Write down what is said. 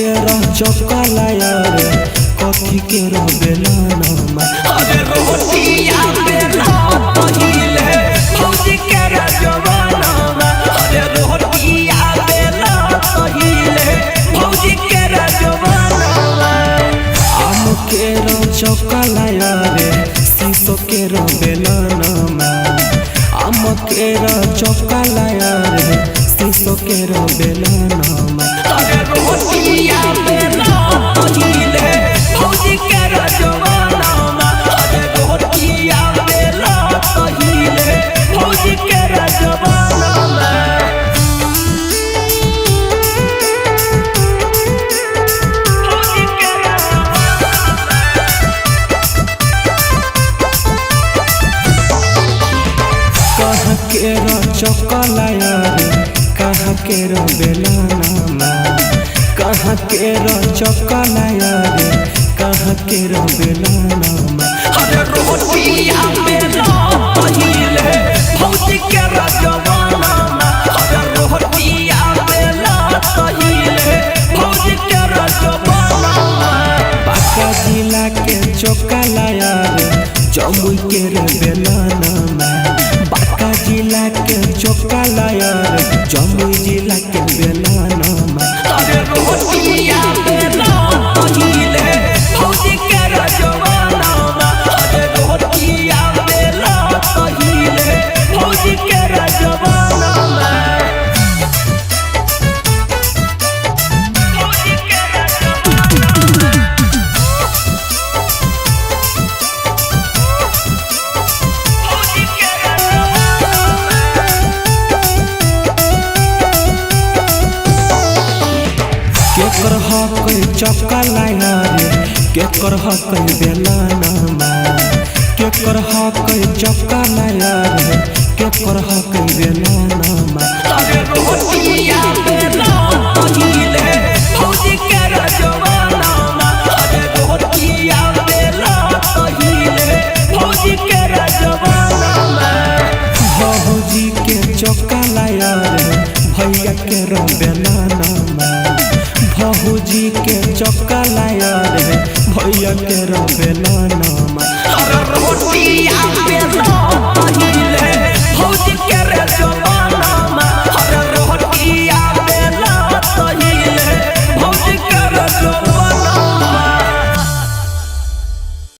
के रह चकलाया रे कथी के रह बेलाना अरे रोटिया बेला पहिले भौजी के रजवाना अरे रोटिया बेला पहिले भौजी के रजवाना आम के रह चकलाया रे शीशो के रह बेलाना आम के रह चकलाया रे शीशो के रह बेलाना अरे रोटिया बेला पहिले भौजी के रजवाना अरे रोटिया बेला पहिले भौजी के रजवाना कहाँ के रह चकलाया रे कहाँ के रह बेलाना कहाँ के रह चकलाया रे कहाँ के रह बेलाना अरे रोटिया बेला पहिले भौजी के रजवाना अरे रोटिया बेला पहिले भौजी के रजवाना बांका जिला के चकलाया रे जमुई के रे बेलाना बांका जिला के चकलाया रे जमुई जिला के बेलाना अरे रोटिया बेला पहिले भौजी के रजवाना अरे रोटिया बेला पहिले भौजी के रजवाना केकर हक चकलाया रे केकर हक बेलाना केकर हक चकलाया रे केकर हक बेलाना अरे रोटिया बेला पहिले भौजी के रजवाना अरे रोटिया बेला पहिले भौजी के रजवाना भौजी के चकलाया रे भैया के रह बेलाना भौजी के चकलाया रे भैया के रह बेलाना अरे रोटिया